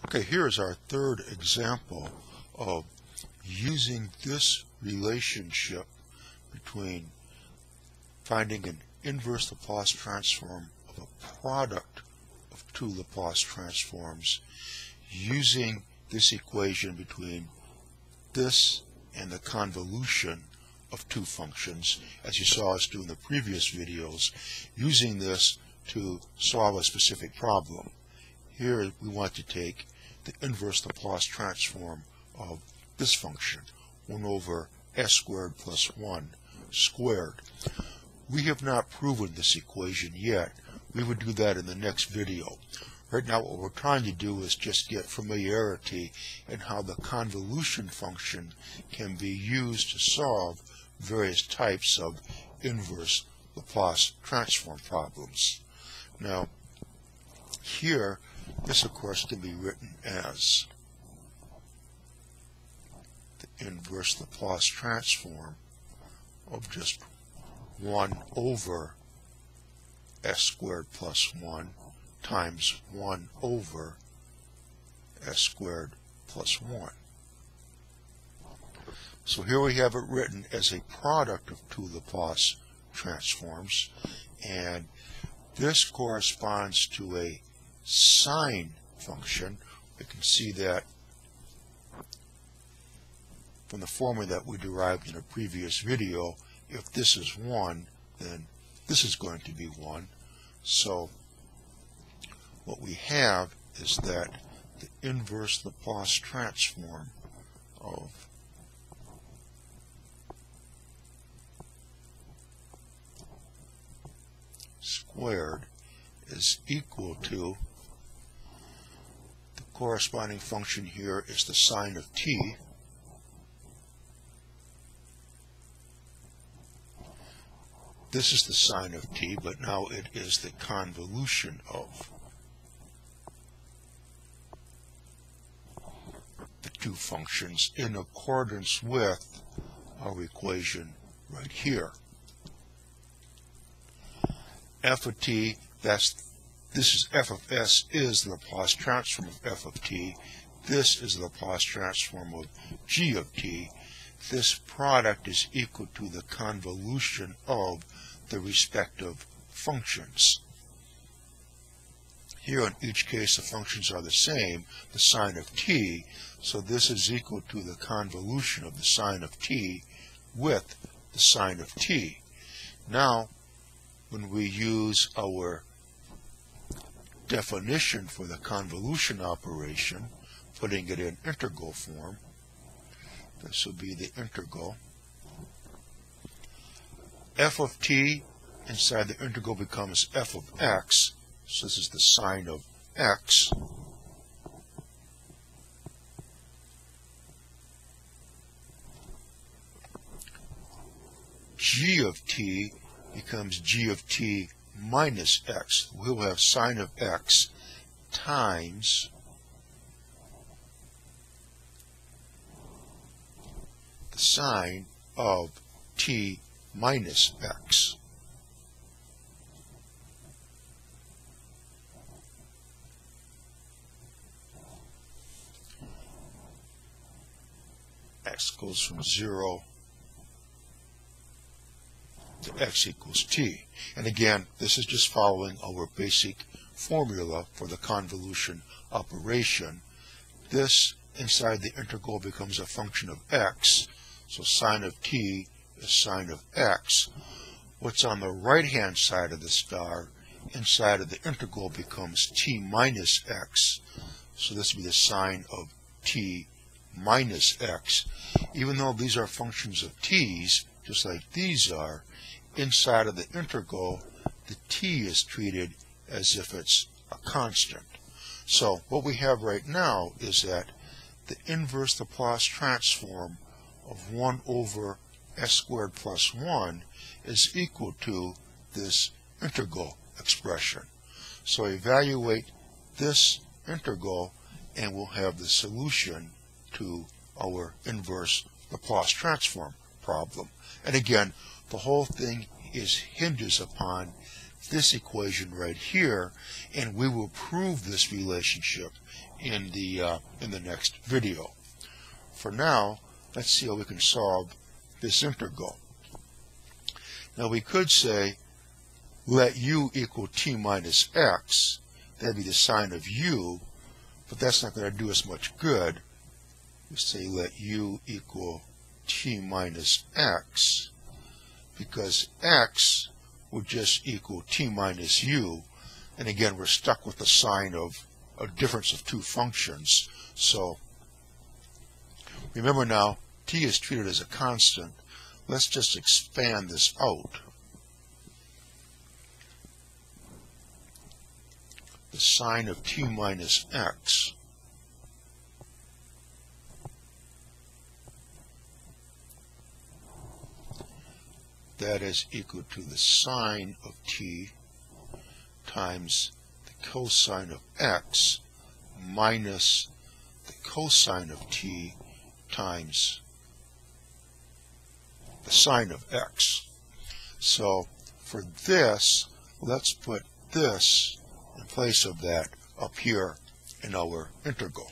Okay, here is our third example of using this relationship between finding an inverse Laplace transform of a product of two Laplace transforms using this equation between this and the convolution of two functions, as you saw us do in the previous videos, using this to solve a specific problem. Here we want to take the inverse Laplace transform of this function, 1 over s squared plus 1 squared. We have not proven this equation yet. We would do that in the next video. Right now what we're trying to do is just get familiarity in how the convolution function can be used to solve various types of inverse Laplace transform problems. Now, here, this of course can be written as the inverse Laplace transform of just 1 over s squared plus 1 times 1 over s squared plus 1. So here we have it written as a product of two Laplace transforms, and this corresponds to a sine function. We can see that from the formula that we derived in a previous video. If this is 1, then this is going to be 1. So what we have is that the inverse Laplace transform of squared is equal to the corresponding function here is the sine of t, this is the sine of t, but now it is the convolution of the two functions in accordance with our equation right here. F of t, this is f of s is the Laplace transform of f of t. This is the Laplace transform of g of t. This product is equal to the convolution of the respective functions. Here in each case the functions are the same, the sine of t, so this is equal to the convolution of the sine of t with the sine of t. Now, when we use our definition for the convolution operation, putting it in integral form, this will be the integral. F of t inside the integral becomes f of x, so this is the sine of x. G of t becomes g of t minus x. We'll have sine of x times the sine of t minus x. X goes from 0 to x equals t. And again, this is just following our basic formula for the convolution operation. This inside the integral becomes a function of x, so sine of t is sine of x. What's on the right hand side of the star inside of the integral becomes t minus x, so this will be the sine of t minus x. Even though these are functions of t's, just like these are, inside of the integral, the t is treated as if it's a constant. So what we have right now is that the inverse Laplace transform of 1 over s squared plus 1 is equal to this integral expression. So evaluate this integral and we'll have the solution to our inverse Laplace transform problem. And again, the whole thing hinges upon this equation right here, and we will prove this relationship in the next video. For now, let's see how we can solve this integral. Now we could say let u equal t minus x. That'd be the sine of u, but that's not going to do us much good. We say let u equal t minus x, because x would just equal t minus u, and again we're stuck with the sign of a difference of two functions. So remember now, t is treated as a constant. Let's just expand this out. The sine of t minus x that is equal to the sine of t times the cosine of x minus the cosine of t times the sine of x. So for this, let's put this in place of that up here in our integral.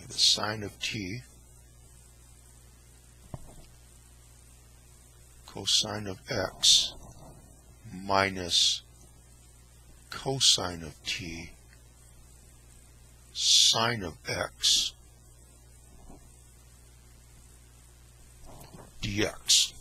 The sine of t cosine of x minus cosine of t sine of x dx.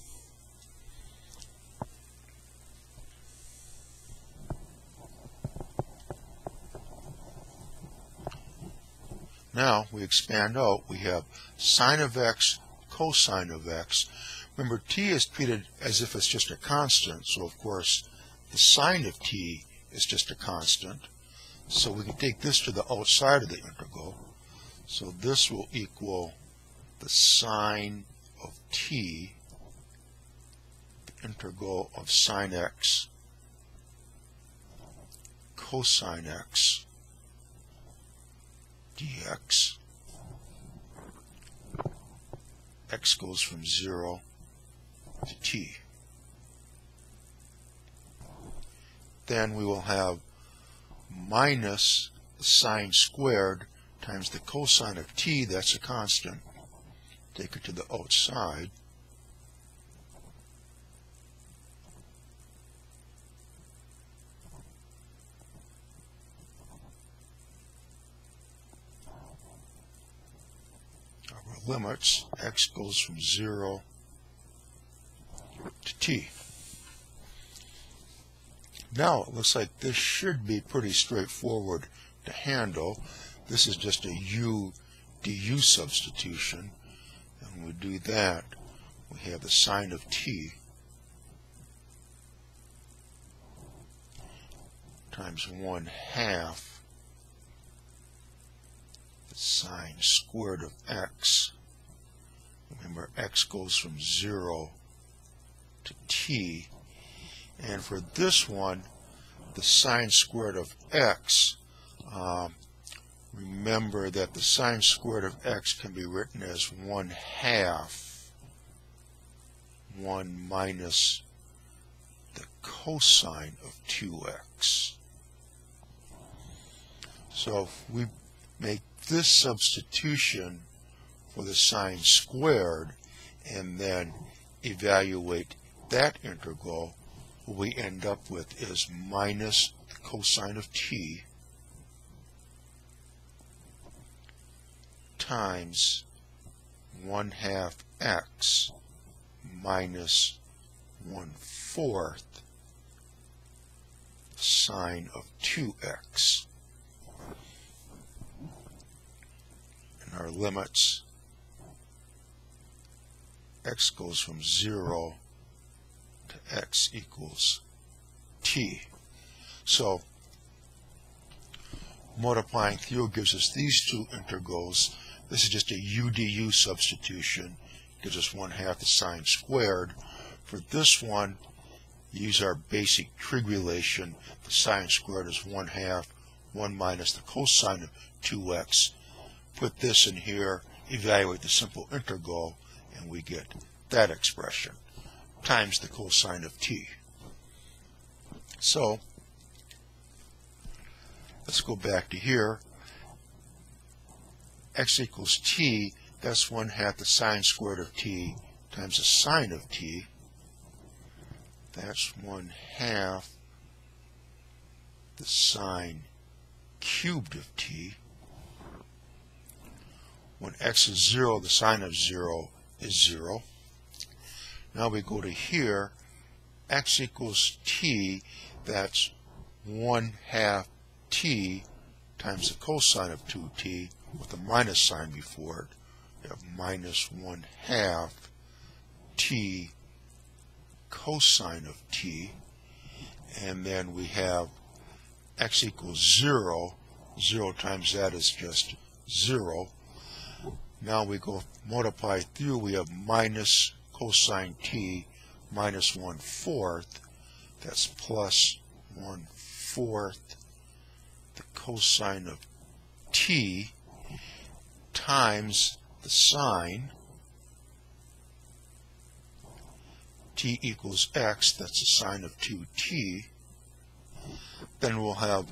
Now we expand out. We have sine of x, cosine of x. Remember, t is treated as if it's just a constant, so of course the sine of t is just a constant. So we can take this to the outside of the integral. So this will equal the sine of t, the integral of sine x, cosine x, dx. X goes from 0 to t. Then we will have minus the sine squared times the cosine of t, that's a constant. Take it to the outside. Our limits, x goes from 0 to t. Now it looks like this should be pretty straightforward to handle. This is just a u du substitution. And when we do that, we have the sine of t times 1/2 the sine squared of x. Remember, x goes from 0 to t. And for this one, the sine squared of x, remember that the sine squared of x can be written as 1/2 1 minus the cosine of 2x. So if we make this substitution for the sine squared and then evaluate that integral, what we end up with is minus the cosine of t times 1/2 x minus 1/4 sine of 2x. And our limits, x goes from 0 to x equals t. So multiplying through gives us these two integrals. This is just a u du substitution. Gives us 1/2 the sine squared. For this one, use our basic trig relation. The sine squared is 1/2 1 minus the cosine of 2x. Put this in here, evaluate the simple integral, and we get that expression times the cosine of t. So let's go back to here. X equals t, that's 1/2 the sine squared of t times the sine of t. That's 1/2 the sine cubed of t. When x is 0, the sine of 0 is 0. Now we go to here, x equals t, that's 1/2 t times the cosine of 2t with a minus sign before it. We have minus 1/2 t cosine of t, and then we have x equals 0. 0 times that is just 0. Now we go multiply through, we have minus cosine t minus 1/4, that's plus 1/4 the cosine of t times the sine. T equals x, that's the sine of 2t. Then we'll have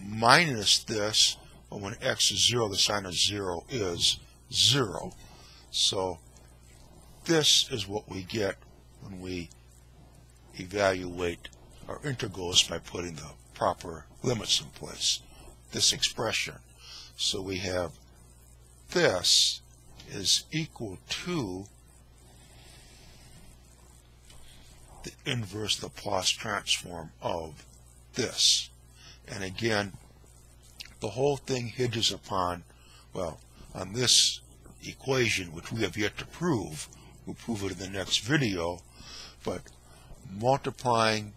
minus this, but when x is 0, the sine of 0 is 0. So this is what we get when we evaluate our integrals by putting the proper limits in place. This expression. So we have this is equal to the inverse Laplace transform of this. And again, the whole thing hinges upon, well, on this equation, which we have yet to prove. We'll prove it in the next video, but multiplying,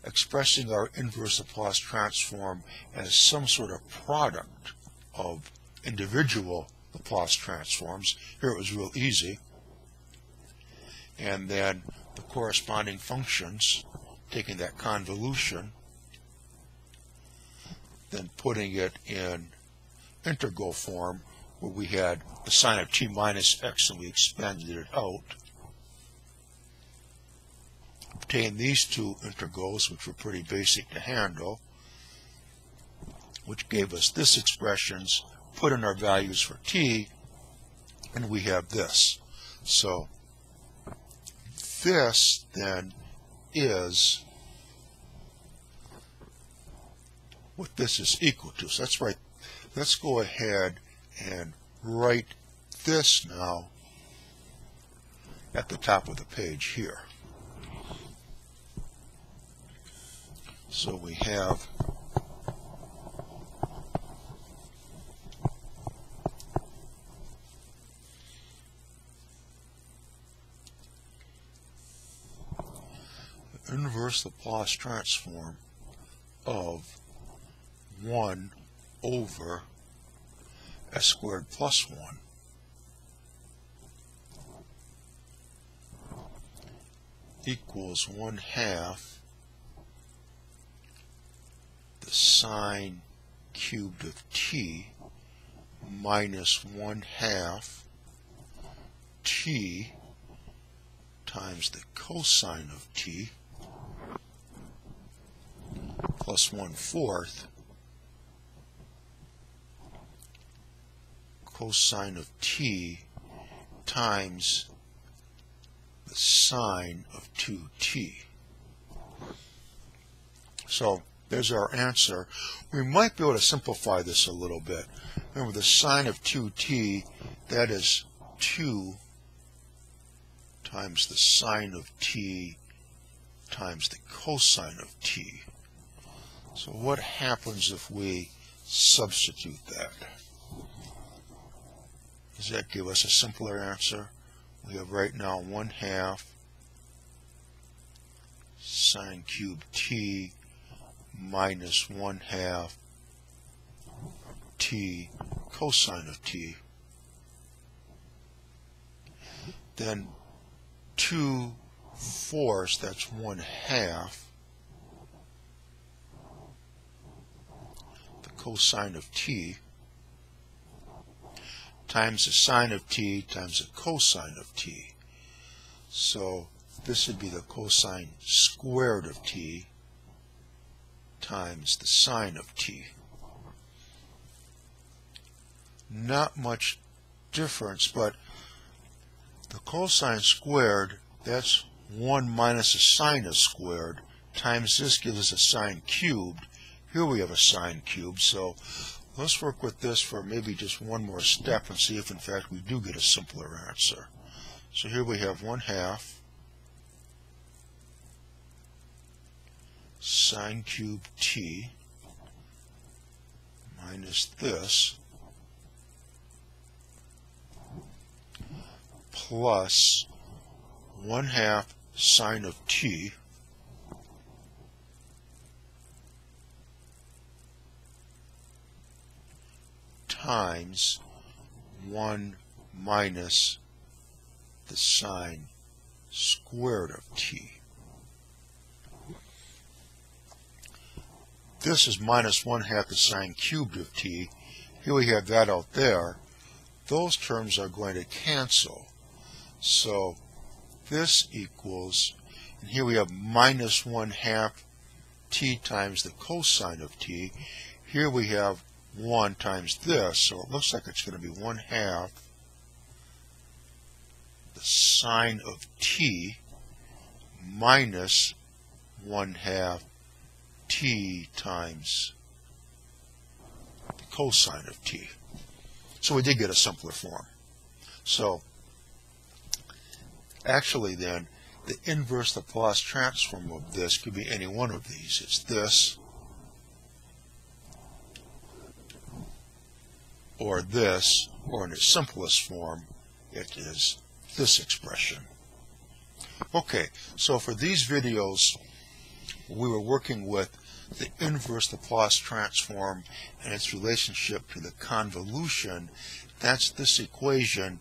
expressing our inverse Laplace transform as some sort of product of individual Laplace transforms. Here it was real easy. And then the corresponding functions, taking that convolution, then putting it in integral form, where we had the sine of t minus x and we expanded it out. Obtained these two integrals, which were pretty basic to handle, which gave us this expressions, put in our values for t, and we have this. So this then is what this is equal to. So that's right. Let's go ahead and write this now at the top of the page here. So we have the inverse Laplace transform of 1 over s squared plus 1 equals 1/2 the sine cubed of t minus 1/2 t times the cosine of t plus 1/4 cosine of t times the sine of 2t. So there's our answer. We might be able to simplify this a little bit. Remember, the sine of 2t, that is 2 times the sine of t times the cosine of t. So what happens if we substitute that? Does that give us a simpler answer? We have right now 1/2 sine cubed t minus 1/2 t cosine of t. Then 2/4, that's 1/2 the cosine of t times the sine of t times the cosine of t. So this would be the cosine squared of t times the sine of t. Not much difference, but the cosine squared, that's 1 minus a sinus squared, times this gives us a sine cubed. Here we have a sine cubed, so let's work with this for maybe just one more step and see if in fact we do get a simpler answer. So here we have 1/2 sine cubed t minus this plus 1/2 sine of t times 1 minus the sine squared of t. This is minus 1/2 the sine cubed of t. Here we have that out there. Those terms are going to cancel. So this equals, and here we have minus 1/2 t times the cosine of t. Here we have 1 times this, so it looks like it's going to be 1/2 the sine of t minus 1/2 t times the cosine of t. So we did get a simpler form. So actually then, the inverse Laplace transform of this could be any one of these. It's this, or this, or in its simplest form, it is this expression. Okay, so for these videos, we were working with the inverse Laplace transform and its relationship to the convolution. That's this equation.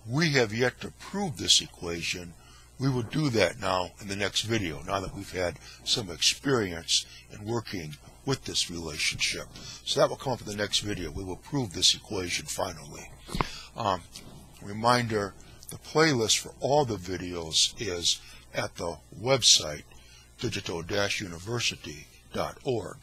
We have yet to prove this equation. We will do that now in the next video, now that we've had some experience in working with this relationship. So that will come up in the next video. We will prove this equation finally. Reminder, the playlist for all the videos is at the website digital-university.org.